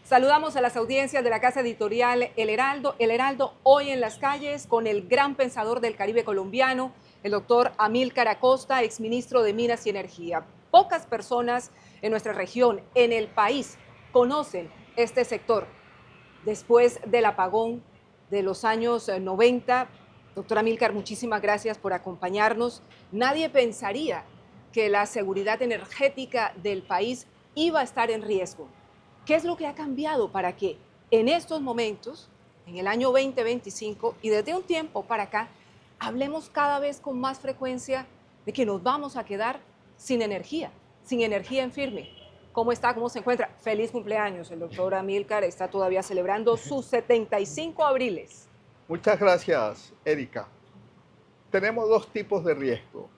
Saludamos a las audiencias de la casa editorial El Heraldo. El Heraldo hoy en las calles con el gran pensador del Caribe colombiano, el doctor Amílcar Acosta, exministro de Minas y Energía. Pocas personas en nuestra región, en el país, conocen este sector. Después del apagón de los años 90, doctor Amílcar, muchísimas gracias por acompañarnos. Nadie pensaría que la seguridad energética del país iba a estar en riesgo. ¿Qué es lo que ha cambiado para que en estos momentos, en el año 2025 y desde un tiempo para acá, hablemos cada vez con más frecuencia de que nos vamos a quedar sin energía en firme? ¿Cómo está? ¿Cómo se encuentra? Feliz cumpleaños. El doctor Amílcar está todavía celebrando sus 75 abriles. Muchas gracias, Erika. Tenemos dos tipos de riesgo.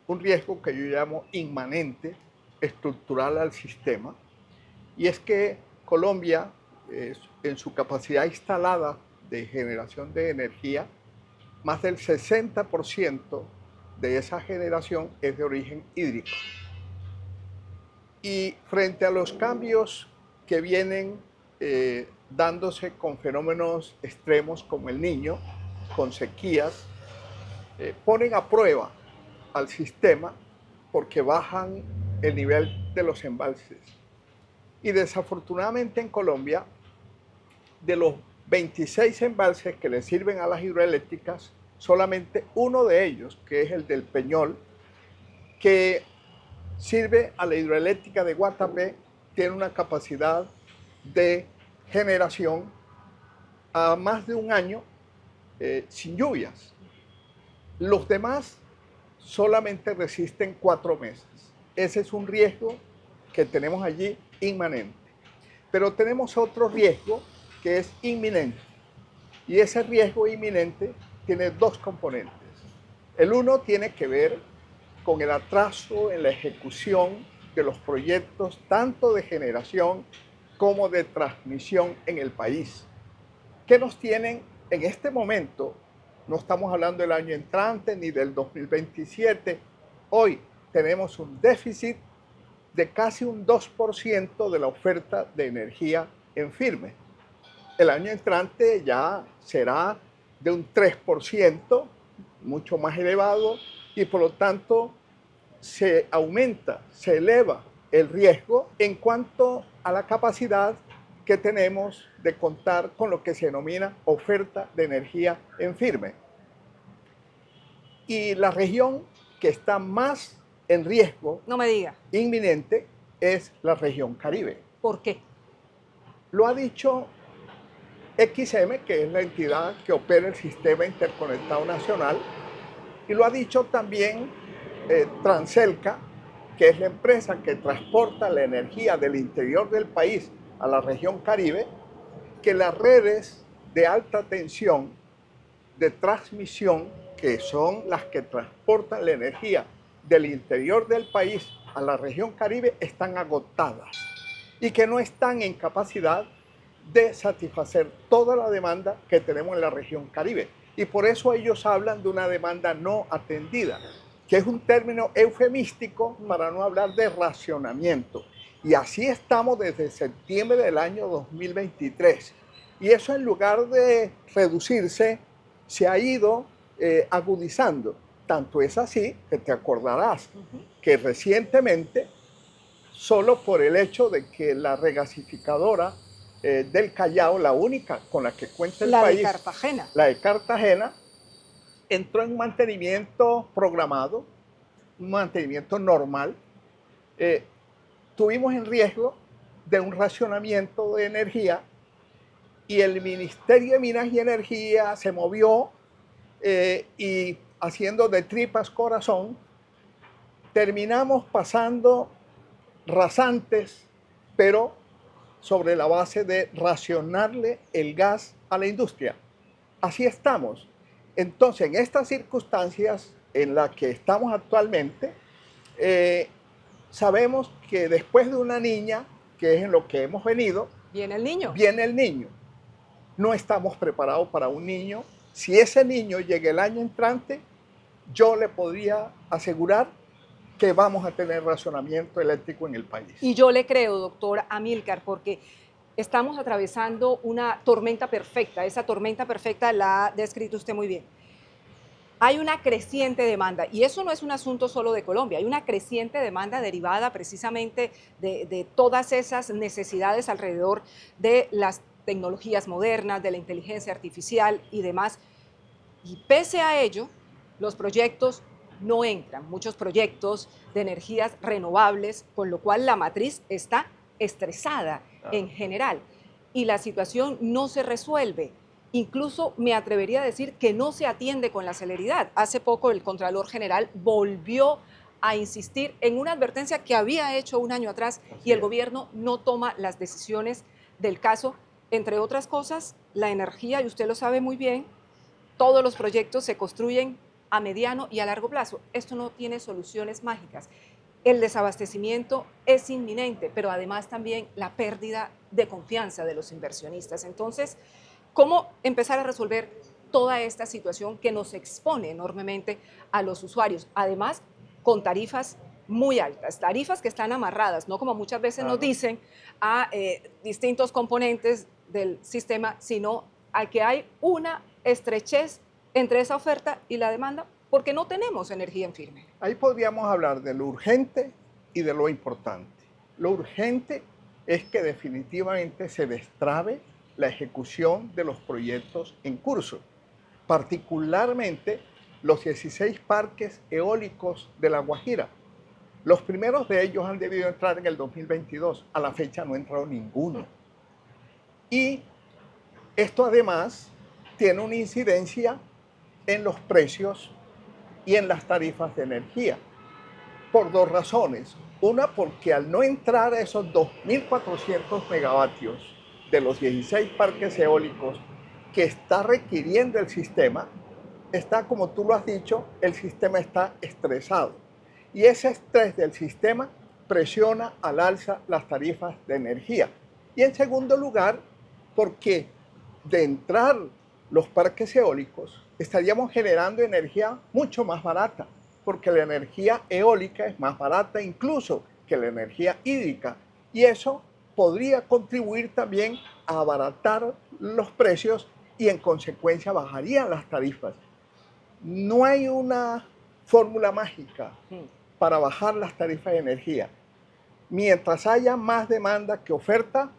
Un riesgo que yo llamo inmanente, estructural al sistema, y es que Colombia, en su capacidad instalada de generación de energía, más del 60% de esa generación es de origen hídrico. Y frente a los cambios que vienen dándose con fenómenos extremos como el Niño, con sequías, ponen a prueba al sistema porque bajan el nivel de los embalses. Y desafortunadamente en Colombia, de los 26 embalses que le sirven a las hidroeléctricas, solamente uno de ellos, que es el del Peñol, que sirve a la hidroeléctrica de Guatapé, tiene una capacidad de generación a más de un año sin lluvias. Los demás solamente resisten 4 meses. Ese es un riesgo que tenemos allí inmanente. Pero tenemos otro riesgo que es inminente. Y ese riesgo inminente tiene dos componentes. El uno tiene que ver con el atraso en la ejecución de los proyectos tanto de generación como de transmisión en el país, que nos tienen en este momento. No estamos hablando del año entrante ni del 2027. Hoy tenemos un déficit de casi un 2% de la oferta de energía en firme. El año entrante ya será de un 3%, mucho más elevado, y por lo tanto se aumenta, se eleva el riesgo en cuanto a la capacidad que tenemos de contar con lo que se denomina oferta de energía en firme. Y la región que está más en riesgo, no me diga, inminente, es la región Caribe. ¿Por qué? Lo ha dicho XM, que es la entidad que opera el Sistema Interconectado Nacional, y lo ha dicho también Transelca, que es la empresa que transporta la energía del interior del país a la región Caribe, que las redes de alta tensión de transmisión, que son las que transportan la energía del interior del país a la región Caribe, están agotadas y que no están en capacidad de satisfacer toda la demanda que tenemos en la región Caribe. Y por eso ellos hablan de una demanda no atendida, que es un término eufemístico para no hablar de racionamiento. Y así estamos desde septiembre del año 2023. Y eso, en lugar de reducirse, se ha ido agudizando. Tanto es así que te acordarás que recientemente, solo por el hecho de que la regasificadora del Callao, la única con la que cuenta el país, la de Cartagena, entró en mantenimiento programado, un mantenimiento normal. Tuvimos en riesgo de un racionamiento de energía y el Ministerio de Minas y Energía se movió y, haciendo de tripas corazón, terminamos pasando rasantes, pero sobre la base de racionarle el gas a la industria. Así estamos. Entonces, en estas circunstancias en las que estamos actualmente, sabemos que después de una niña, que es en lo que hemos venido, viene el niño. Viene el niño. No estamos preparados para un niño. Si ese niño llega el año entrante, yo le podría asegurar que vamos a tener racionamiento eléctrico en el país. Y yo le creo, doctor Amílcar, porque estamos atravesando una tormenta perfecta. Esa tormenta perfecta la ha descrito usted muy bien. Hay una creciente demanda, y eso no es un asunto solo de Colombia, hay una creciente demanda derivada precisamente de todas esas necesidades alrededor de las tecnologías modernas, de la inteligencia artificial y demás. Y pese a ello, los proyectos no entran, muchos proyectos de energías renovables, con lo cual la matriz está estresada en general y la situación no se resuelve. Incluso me atrevería a decir que no se atiende con la celeridad. Hace poco el Contralor General volvió a insistir en una advertencia que había hecho un año atrás y el gobierno no toma las decisiones del caso. Entre otras cosas, la energía, y usted lo sabe muy bien, todos los proyectos se construyen a mediano y a largo plazo. Esto no tiene soluciones mágicas. El desabastecimiento es inminente, pero además también la pérdida de confianza de los inversionistas. Entonces, ¿cómo empezar a resolver toda esta situación que nos expone enormemente a los usuarios? Además, con tarifas muy altas, tarifas que están amarradas, no como muchas veces nos dicen, a distintos componentes del sistema, sino a que hay una estrechez entre esa oferta y la demanda porque no tenemos energía en firme. Ahí podríamos hablar de lo urgente y de lo importante. Lo urgente es que definitivamente se destrabe la ejecución de los proyectos en curso, particularmente los 16 parques eólicos de La Guajira. Los primeros de ellos han debido entrar en el 2022, a la fecha no ha entrado ninguno. Y esto además tiene una incidencia en los precios y en las tarifas de energía, por dos razones. Una, porque al no entrar a esos 2.400 megavatios de los 16 parques eólicos que está requiriendo el sistema, está, como tú lo has dicho, el sistema está estresado. Y ese estrés del sistema presiona al alza las tarifas de energía. Y en segundo lugar, porque de entrar los parques eólicos, estaríamos generando energía mucho más barata, porque la energía eólica es más barata incluso que la energía hídrica, y eso podría contribuir también a abaratar los precios y en consecuencia bajarían las tarifas. No hay una fórmula mágica para bajar las tarifas de energía. Mientras haya más demanda que oferta,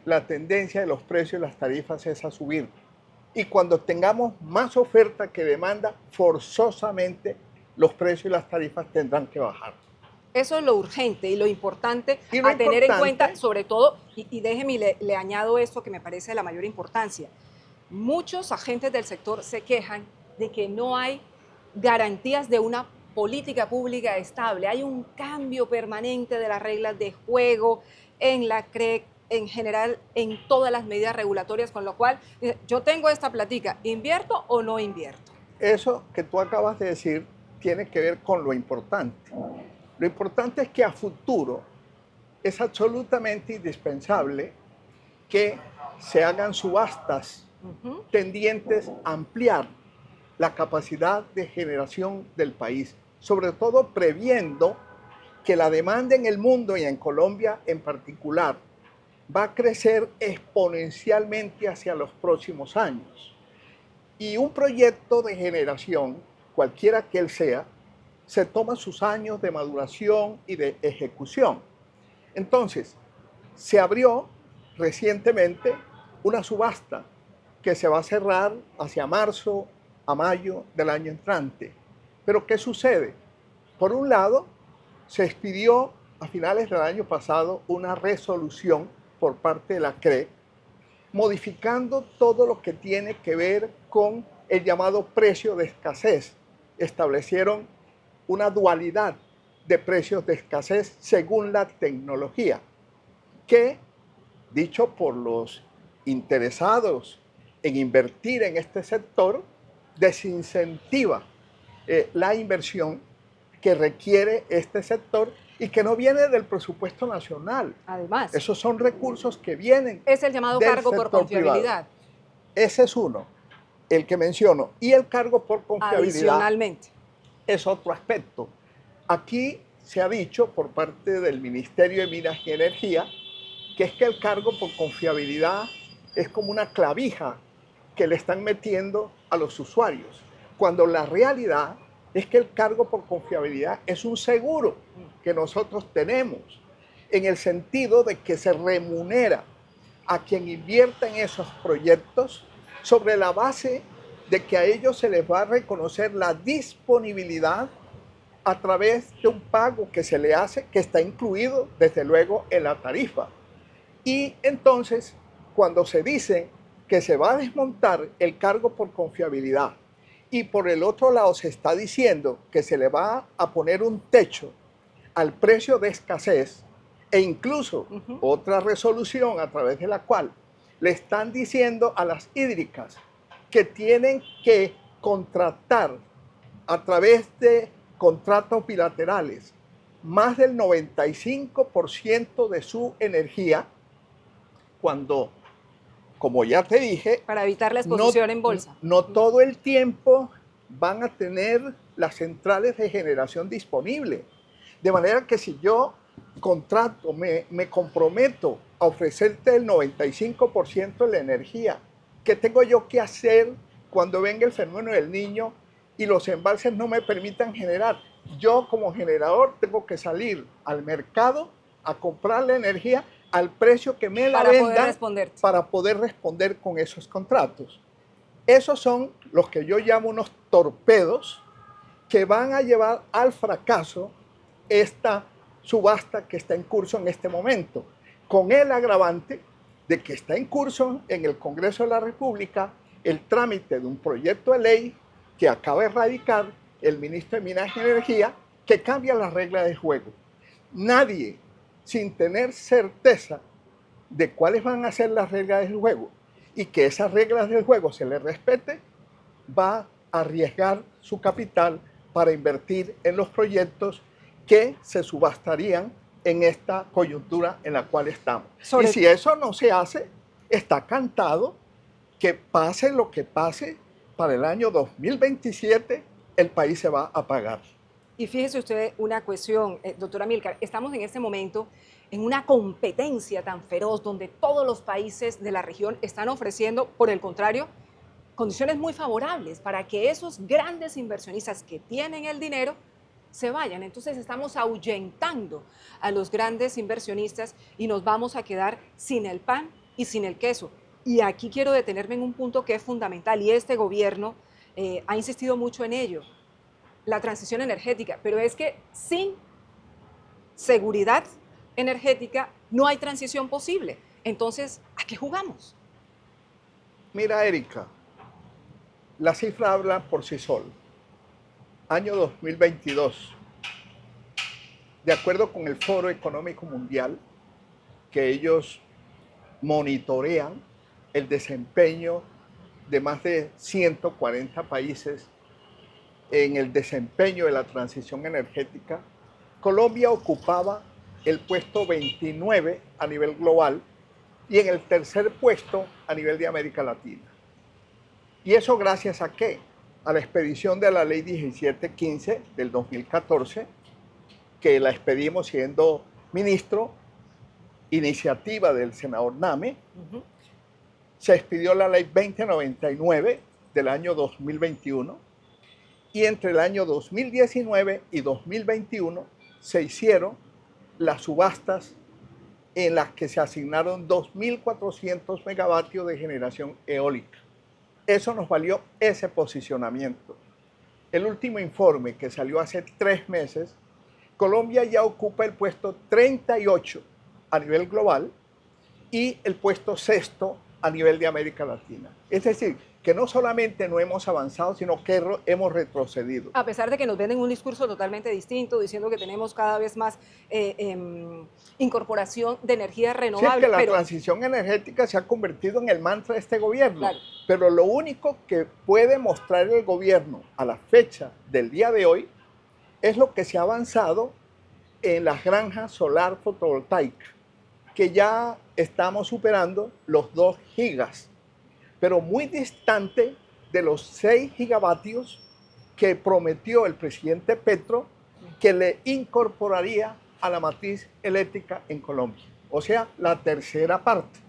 la tendencia de los precios y las tarifas es a subir. Y cuando tengamos más oferta que demanda, forzosamente los precios y las tarifas tendrán que bajar. Eso es lo urgente y lo importante a tener en cuenta, sobre todo, y déjeme, le añado esto que me parece de la mayor importancia. Muchos agentes del sector se quejan de que no hay garantías de una política pública estable. Hay un cambio permanente de las reglas de juego en la CREC, en general en todas las medidas regulatorias, con lo cual yo tengo esta platica, ¿invierto o no invierto? Eso que tú acabas de decir tiene que ver con lo importante. Lo importante es que a futuro es absolutamente indispensable que se hagan subastas tendientes a ampliar la capacidad de generación del país, sobre todo previendo que la demanda en el mundo y en Colombia en particular va a crecer exponencialmente hacia los próximos años. Y un proyecto de generación, cualquiera que él sea, se toma sus años de maduración y de ejecución. Entonces, se abrió recientemente una subasta que se va a cerrar hacia marzo a mayo del año entrante. Pero ¿qué sucede? Por un lado, se expidió a finales del año pasado una resolución por parte de la CREC, modificando todo lo que tiene que ver con el llamado precio de escasez. Establecieron una dualidad de precios de escasez según la tecnología, que, dicho por los interesados en invertir en este sector, desincentiva la inversión que requiere este sector y que no viene del presupuesto nacional. Además, esos son recursos que vienen es el llamado del cargo por confiabilidad. Privado. Ese es uno, el que menciono. Y el cargo por confiabilidad adicionalmente es otro aspecto. Aquí se ha dicho por parte del Ministerio de Minas y Energía que es que el cargo por confiabilidad es como una clavija que le están metiendo a los usuarios, cuando la realidad es que el cargo por confiabilidad es un seguro que nosotros tenemos, en el sentido de que se remunera a quien invierta en esos proyectos sobre la base de que a ellos se les va a reconocer la disponibilidad a través de un pago que se le hace, que está incluido desde luego en la tarifa. Y entonces, cuando se dice que se va a desmontar el cargo por confiabilidad y por el otro lado se está diciendo que se le va a poner un techo al precio de escasez e incluso otra resolución a través de la cual le están diciendo a las hídricas que tienen que contratar a través de contratos bilaterales más del 95% de su energía, cuando, como ya te dije, para evitar la exposición en bolsa. No todo el tiempo van a tener las centrales de generación disponible. De manera que si yo contrato, me comprometo a ofrecerte el 95% de la energía, ¿qué tengo yo que hacer cuando venga el fenómeno del Niño y los embalses no me permitan generar? Yo como generador tengo que salir al mercado a comprar la energía al precio que me la vendan para poder responder con esos contratos. Esos son los que yo llamo unos torpedos que van a llevar al fracaso esta subasta que está en curso en este momento, con el agravante de que está en curso en el Congreso de la República el trámite de un proyecto de ley que acaba de radicar el ministro de Minas y Energía, que cambia las reglas del juego. Nadie, sin tener certeza de cuáles van a ser las reglas del juego y que esas reglas del juego se le respete, va a arriesgar su capital para invertir en los proyectos que se subastarían en esta coyuntura en la cual estamos. Y si eso no se hace, está cantado que pase lo que pase, para el año 2027 el país se va a pagar. Y fíjese usted una cuestión, doctora Amílcar, estamos en este momento en una competencia tan feroz donde todos los países de la región están ofreciendo, por el contrario, condiciones muy favorables para que esos grandes inversionistas que tienen el dinero se vayan. Entonces estamos ahuyentando a los grandes inversionistas y nos vamos a quedar sin el pan y sin el queso. Y aquí quiero detenerme en un punto que es fundamental y este gobierno ha insistido mucho en ello, la transición energética, pero es que sin seguridad energética no hay transición posible. Entonces, ¿a qué jugamos? Mira, Erika, la cifra habla por sí sola. Año 2022, de acuerdo con el Foro Económico Mundial, que ellos monitorean el desempeño de más de 140 países en el desempeño de la transición energética, Colombia ocupaba el puesto 29 a nivel global y en el tercer puesto a nivel de América Latina. ¿Y eso gracias a qué? A la expedición de la Ley 1715 del 2014, que la expedimos siendo ministro, iniciativa del senador Name. Se expidió la Ley 2099 del año 2021 y entre el año 2019 y 2021 se hicieron las subastas en las que se asignaron 2.400 megavatios de generación eólica. Eso nos valió ese posicionamiento. El último informe que salió hace 3 meses, Colombia ya ocupa el puesto 38 a nivel global y el puesto 6º a nivel de América Latina. Es decir, que no solamente no hemos avanzado, sino que hemos retrocedido. A pesar de que nos venden un discurso totalmente distinto, diciendo que tenemos cada vez más incorporación de energía renovable. Sí, es que la transición energética se ha convertido en el mantra de este gobierno. Claro. Pero lo único que puede mostrar el gobierno a la fecha del día de hoy es lo que se ha avanzado en las granjas solar fotovoltaicas, que ya estamos superando los 2 gigas, pero muy distante de los 6 gigavatios que prometió el presidente Petro que le incorporaría a la matriz eléctrica en Colombia. o sea, la tercera parte.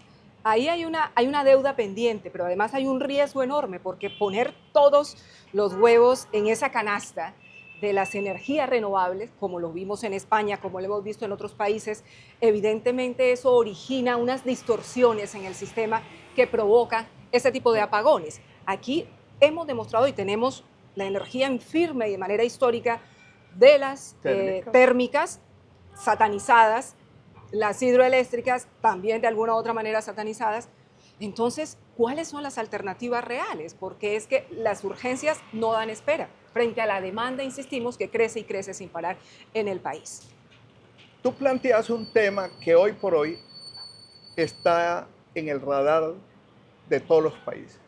Ahí hay una deuda pendiente, pero además hay un riesgo enorme porque poner todos los huevos en esa canasta de las energías renovables, como lo vimos en España, como lo hemos visto en otros países, evidentemente eso origina unas distorsiones en el sistema que provocan ese tipo de apagones. Aquí hemos demostrado y tenemos la energía en firme y de manera histórica de las térmicas satanizadas, las hidroeléctricas también de alguna u otra manera satanizadas. Entonces, ¿cuáles son las alternativas reales? Porque es que las urgencias no dan espera frente a la demanda, insistimos, que crece y crece sin parar en el país. Tú planteas un tema que hoy por hoy está en el radar de todos los países.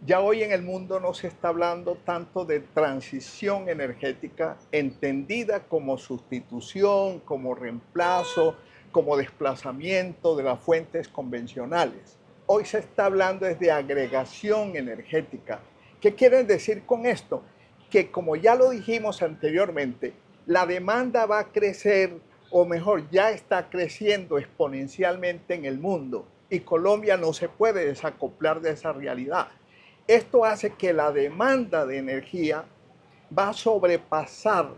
Ya hoy en el mundo no se está hablando tanto de transición energética entendida como sustitución, como reemplazo, como desplazamiento de las fuentes convencionales. Hoy se está hablando de agregación energética. ¿Qué quieren decir con esto? Que como ya lo dijimos anteriormente, la demanda va a crecer, o mejor, ya está creciendo exponencialmente en el mundo y Colombia no se puede desacoplar de esa realidad. Esto hace que la demanda de energía va a sobrepasar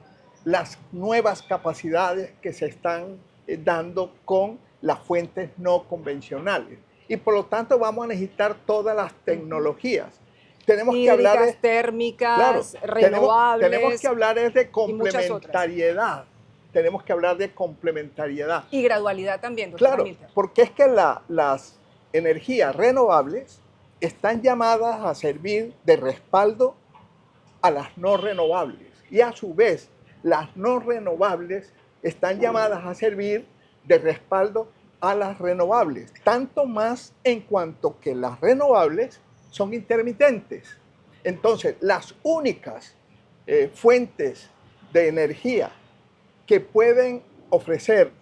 las nuevas capacidades que se están dando con las fuentes no convencionales. Y por lo tanto vamos a necesitar todas las tecnologías. Tenemos hídricas, que hablar térmicas, renovables. Tenemos que hablar de complementariedad. Tenemos que hablar de complementariedad. Y gradualidad también, doctora Claro, Milton. porque es que las energías renovables están llamadas a servir de respaldo a las no renovables. Y a su vez, las no renovables están llamadas a servir de respaldo a las renovables. Tanto más en cuanto que las renovables son intermitentes. Entonces, las únicas fuentes de energía que pueden ofrecer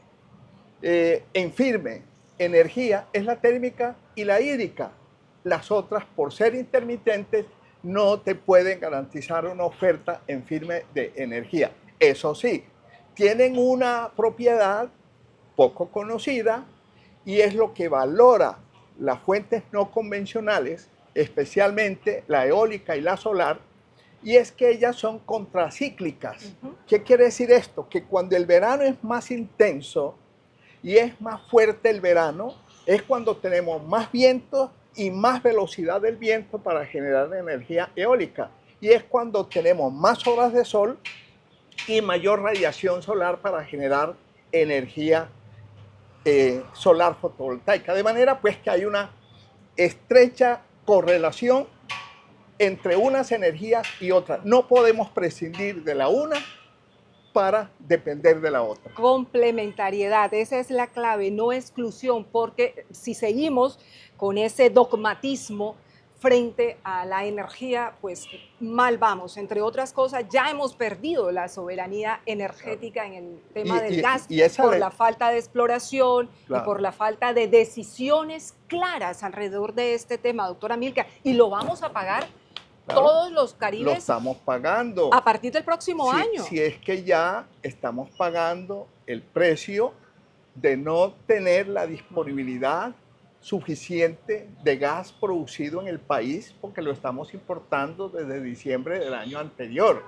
en firme energía es la térmica y la hídrica. Las otras, por ser intermitentes, no te pueden garantizar una oferta en firme de energía. Eso sí, tienen una propiedad poco conocida y es lo que valora las fuentes no convencionales, especialmente la eólica y la solar, y es que ellas son contracíclicas. ¿Qué quiere decir esto? Que cuando el verano es más intenso y es más fuerte el verano, es cuando tenemos más viento y más velocidad del viento para generar energía eólica. Y es cuando tenemos más horas de sol y mayor radiación solar para generar energía solar fotovoltaica. De manera pues que hay una estrecha correlación entre unas energías y otras. No podemos prescindir de la una para depender de la otra. Complementariedad, esa es la clave, no exclusión, porque si seguimos con ese dogmatismo frente a la energía, pues mal vamos. Entre otras cosas, ya hemos perdido la soberanía energética en el tema del gas por la falta de exploración y por la falta de decisiones claras alrededor de este tema, doctora Milka, y lo vamos a pagar. Claro, todos los caribes. Lo estamos pagando. A partir del próximo año. Si es que ya estamos pagando el precio de no tener la disponibilidad suficiente de gas producido en el país, porque lo estamos importando desde diciembre del año anterior.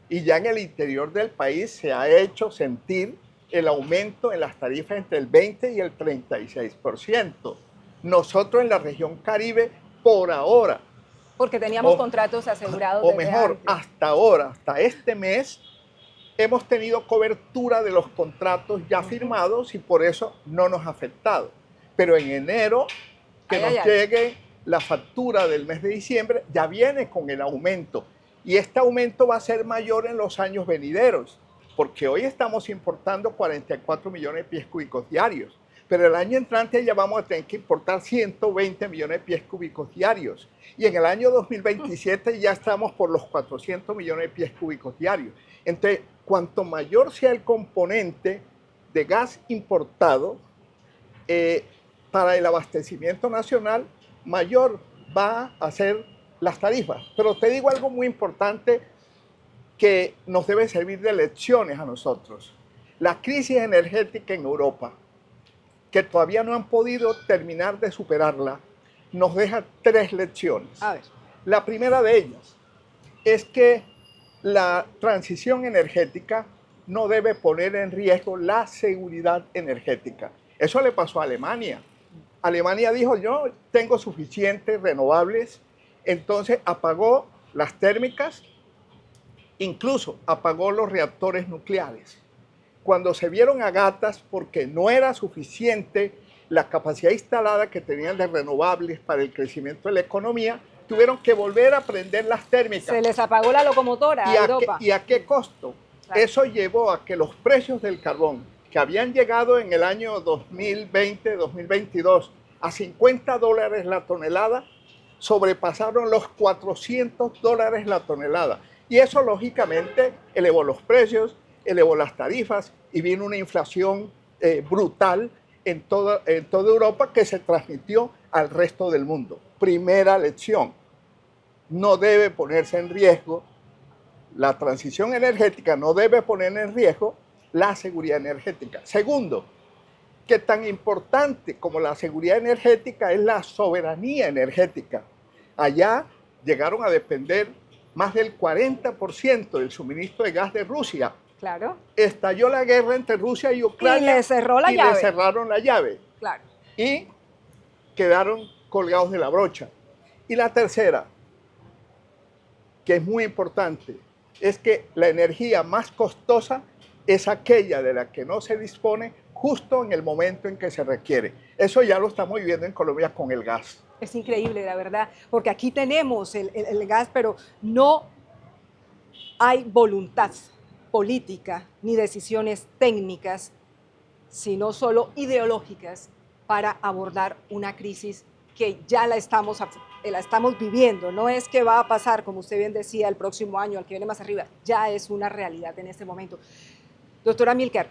Y ya en el interior del país se ha hecho sentir el aumento en las tarifas entre el 20 y el 36%. Nosotros en la región Caribe, por ahora, porque teníamos contratos asegurados. O mejor, hasta ahora, hasta este mes, hemos tenido cobertura de los contratos ya firmados y por eso no nos ha afectado. Pero en enero, que nos llegue la factura del mes de diciembre, ya viene con el aumento. Y este aumento va a ser mayor en los años venideros, porque hoy estamos importando 44 millones de pies cúbicos diarios. Pero el año entrante ya vamos a tener que importar 120 millones de pies cúbicos diarios. Y en el año 2027 ya estamos por los 400 millones de pies cúbicos diarios. Entonces, cuanto mayor sea el componente de gas importado para el abastecimiento nacional, mayor va a ser las tarifas. Pero te digo algo muy importante que nos debe servir de lecciones a nosotros. La crisis energética en Europa que todavía no han podido terminar de superarla, nos deja 3 lecciones. A ver. La primera de ellas es que la transición energética no debe poner en riesgo la seguridad energética. Eso le pasó a Alemania. Alemania dijo, yo tengo suficientes renovables, entonces apagó las térmicas, incluso apagó los reactores nucleares. Cuando se vieron a gatas porque no era suficiente la capacidad instalada que tenían de renovables para el crecimiento de la economía, tuvieron que volver a prender las térmicas. Se les apagó la locomotora a Europa. ¿Y a qué costo? Claro. Eso llevó a que los precios del carbón, que habían llegado en el año 2020-2022 a $50 la tonelada, sobrepasaron los $400 la tonelada. Y eso, lógicamente, elevó los precios, elevó las tarifas y vino una inflación brutal en toda Europa que se transmitió al resto del mundo. Primera lección, no debe ponerse en riesgo, la transición energética no debe poner en riesgo la seguridad energética. Segundo, que tan importante como la seguridad energética es la soberanía energética. Allá llegaron a depender más del 40% del suministro de gas de Rusia. Claro. Estalló la guerra entre Rusia y Ucrania. Y le cerró la llave. Le cerraron la llave. Claro. Y quedaron colgados de la brocha. Y la tercera, que es muy importante, es que la energía más costosa es aquella de la que no se dispone justo en el momento en que se requiere. Eso ya lo estamos viviendo en Colombia con el gas. Es increíble, la verdad, porque aquí tenemos el gas, pero no hay voluntad política ni decisiones técnicas, sino solo ideológicas para abordar una crisis que ya la estamos viviendo. No es que va a pasar, como usted bien decía, el próximo año, al que viene más arriba, ya es una realidad en este momento. Doctora Amílcar,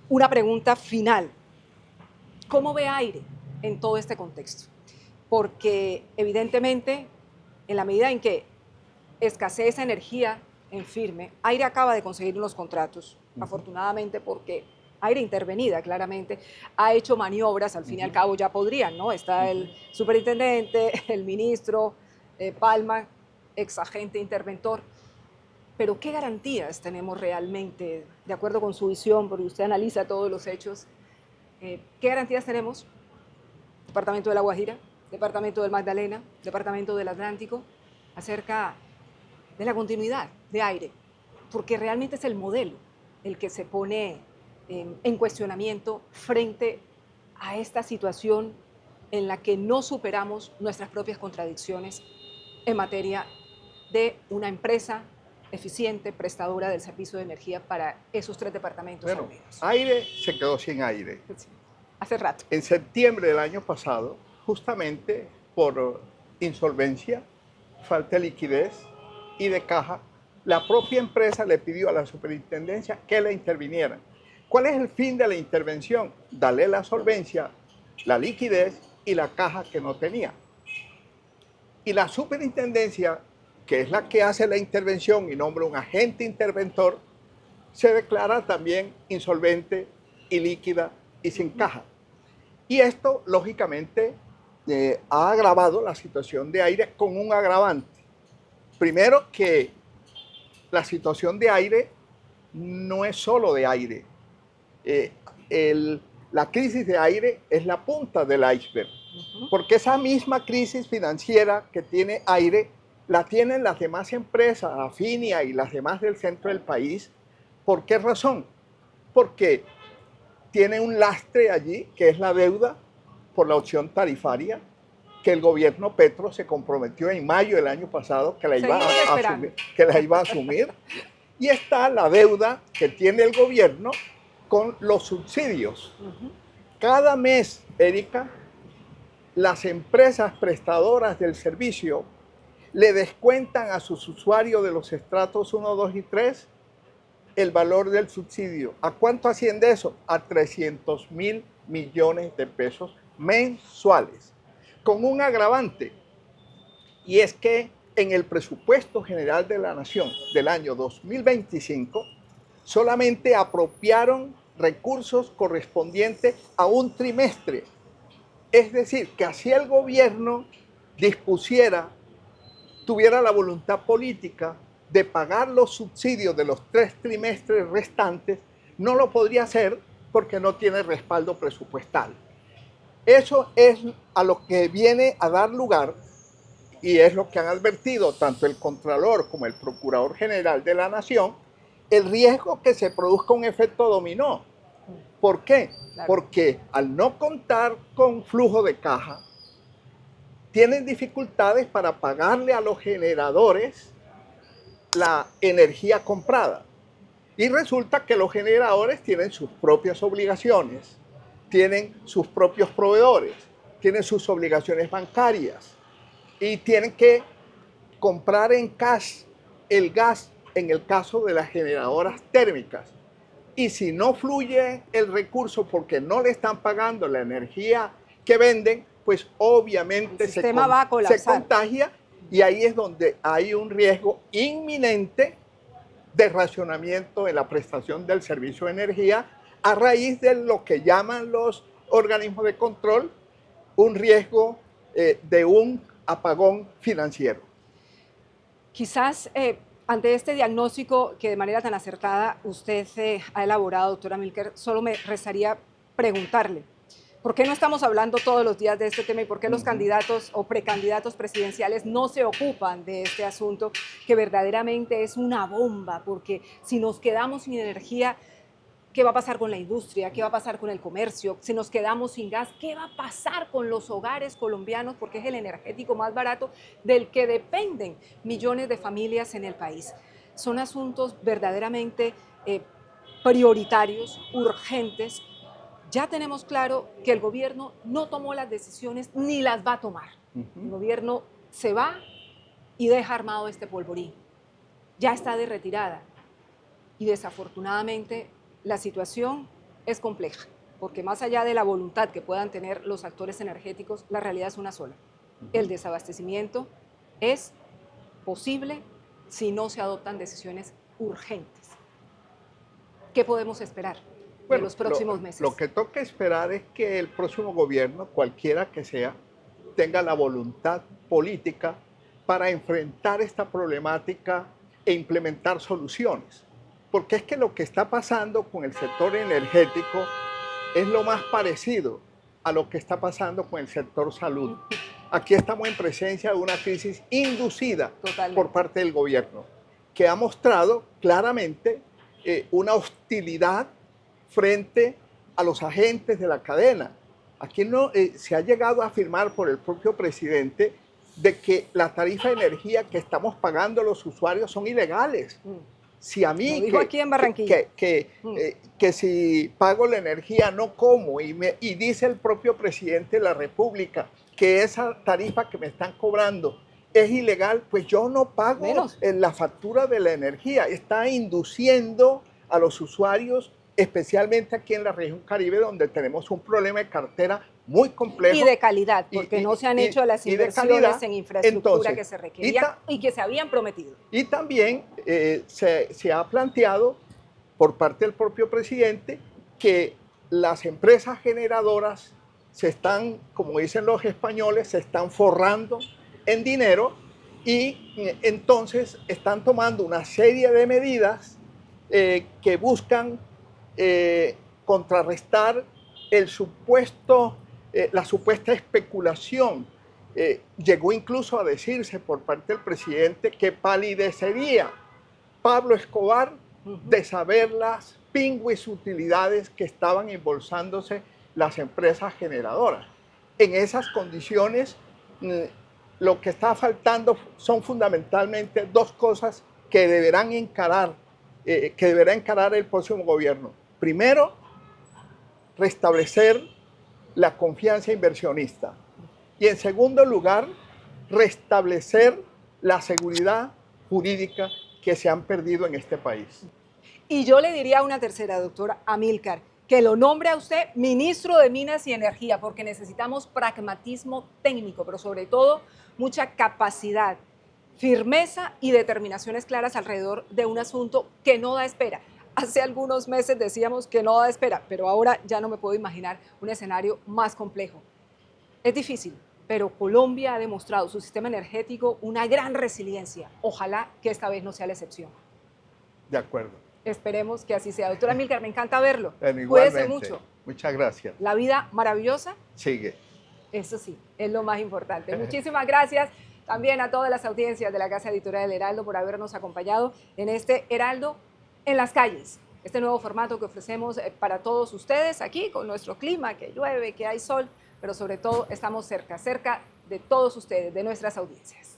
una pregunta final. ¿Cómo ve Aire en todo este contexto? Porque evidentemente, en la medida en que escasee esa energía en firme, Aire acaba de conseguir unos contratos, afortunadamente, porque Aire intervenida, claramente, ha hecho maniobras, al fin y al cabo ya podrían, ¿no? Está el superintendente, el ministro, Palma, exagente interventor. Pero ¿qué garantías tenemos realmente, de acuerdo con su visión, porque usted analiza todos los hechos, qué garantías tenemos? Departamento de La Guajira, Departamento del Magdalena, Departamento del Atlántico, acerca de la continuidad de Aire, porque realmente es el modelo el que se pone en cuestionamiento frente a esta situación en la que no superamos nuestras propias contradicciones en materia de una empresa eficiente, prestadora del servicio de energía para esos 3 departamentos. Bueno, Aire se quedó sin aire. Sí, hace rato. En septiembre del año pasado, justamente por insolvencia, falta de liquidez y de caja, la propia empresa le pidió a la superintendencia que la interviniera. ¿Cuál es el fin de la intervención? Darle la solvencia, la liquidez y la caja que no tenía. Y la superintendencia, que es la que hace la intervención y nombra un agente interventor, se declara también insolvente, ilíquida y sin caja. Y esto, lógicamente, ha agravado la situación de Aire con un agravante. Primero, que la situación de Aire no es solo de Aire. La crisis de Aire es la punta del iceberg, porque esa misma crisis financiera que tiene Aire la tienen las demás empresas, Afinia y las demás del centro del país. ¿Por qué razón? Porque tiene un lastre allí, que es la deuda por la opción tarifaria, que el gobierno Petro se comprometió en mayo del año pasado que la iba a asumir. Y está la deuda que tiene el gobierno con los subsidios. Cada mes, Erika, las empresas prestadoras del servicio le descuentan a sus usuarios de los estratos 1, 2 y 3 el valor del subsidio. ¿A cuánto asciende eso? A 300.000 millones de pesos mensuales. Con un agravante, y es que en el presupuesto general de la Nación del año 2025 solamente apropiaron recursos correspondientes a un trimestre. Es decir, que así el gobierno dispusiera, tuviera la voluntad política de pagar los subsidios de los 3 trimestres restantes, no lo podría hacer porque no tiene respaldo presupuestal. Eso es a lo que viene a dar lugar, y es lo que han advertido tanto el Contralor como el Procurador General de la Nación, el riesgo que se produzca un efecto dominó. ¿Por qué? Claro. Porque al no contar con flujo de caja, tienen dificultades para pagarle a los generadores la energía comprada. Y resulta que los generadores tienen sus propias obligaciones, tienen sus propios proveedores, tienen sus obligaciones bancarias y tienen que comprar en cash el gas en el caso de las generadoras térmicas. Y si no fluye el recurso porque no le están pagando la energía que venden, pues obviamente el sistema va a colapsar. se contagia, y ahí es donde hay un riesgo inminente de racionamiento en la prestación del servicio de energía a raíz de lo que llaman los organismos de control un riesgo de un apagón financiero. Quizás ante este diagnóstico que de manera tan acertada usted ha elaborado, doctora Amílcar, solo me restaría preguntarle, ¿por qué no estamos hablando todos los días de este tema y por qué los candidatos o precandidatos presidenciales no se ocupan de este asunto que verdaderamente es una bomba? Porque si nos quedamos sin energía, ¿qué va a pasar con la industria? ¿Qué va a pasar con el comercio? Si nos quedamos sin gas, ¿qué va a pasar con los hogares colombianos? Porque es el energético más barato del que dependen millones de familias en el país. Son asuntos verdaderamente prioritarios, urgentes. Ya tenemos claro que el gobierno no tomó las decisiones ni las va a tomar. El gobierno se va y deja armado este polvorín. Ya está de retirada. Y desafortunadamente la situación es compleja, porque más allá de la voluntad que puedan tener los actores energéticos, la realidad es una sola. El desabastecimiento es posible si no se adoptan decisiones urgentes. ¿Qué podemos esperar de los próximos meses? Lo que toca esperar es que el próximo gobierno, cualquiera que sea, tenga la voluntad política para enfrentar esta problemática e implementar soluciones. Porque es que lo que está pasando con el sector energético es lo más parecido a lo que está pasando con el sector salud. Aquí estamos en presencia de una crisis inducida por parte del gobierno, que ha mostrado claramente una hostilidad frente a los agentes de la cadena. Aquí no, se ha llegado a afirmar por el propio presidente de que la tarifa de energía que estamos pagando los usuarios son ilegales. Si a mí, aquí en Barranquilla, que si pago la energía no como, y dice el propio presidente de la República que esa tarifa que me están cobrando es ilegal, pues yo no pago la factura de la energía. Está induciendo a los usuarios, especialmente aquí en la región Caribe, donde tenemos un problema de cartera muy complejo. Y de calidad, porque no se han hecho las inversiones en infraestructura que se requerían y que se habían prometido. Y también se ha planteado por parte del propio presidente que las empresas generadoras se están, como dicen los españoles, se están forrando en dinero, y entonces están tomando una serie de medidas que buscan contrarrestar la supuesta especulación. Llegó incluso a decirse por parte del presidente que palidecería Pablo Escobar de saber las pingües utilidades que estaban embolsándose las empresas generadoras. En esas condiciones, lo que está faltando son fundamentalmente dos cosas que deberá encarar el próximo gobierno. Primero, restablecer la confianza inversionista. Y en segundo lugar, restablecer la seguridad jurídica que se han perdido en este país. Y yo le diría una tercera, doctora Amílcar, que lo nombre a usted ministro de Minas y Energía, porque necesitamos pragmatismo técnico, pero sobre todo mucha capacidad, firmeza y determinaciones claras alrededor de un asunto que no da espera. hace algunos meses decíamos que no da espera, pero ahora ya no me puedo imaginar un escenario más complejo. Es difícil, pero Colombia ha demostrado su sistema energético una gran resiliencia. Ojalá que esta vez no sea la excepción. De acuerdo. Esperemos que así sea. Doctora Amílcar, me encanta verlo. Bueno, Cuídese igualmente. mucho. Muchas gracias. La vida maravillosa, Sigue. eso sí, es lo más importante. Muchísimas gracias también a todas las audiencias de la Casa Editorial del Heraldo por habernos acompañado en este Heraldo en las calles. Este nuevo formato que ofrecemos para todos ustedes aquí con nuestro clima, que llueve, que hay sol, pero sobre todo estamos cerca de todos ustedes, de nuestras audiencias.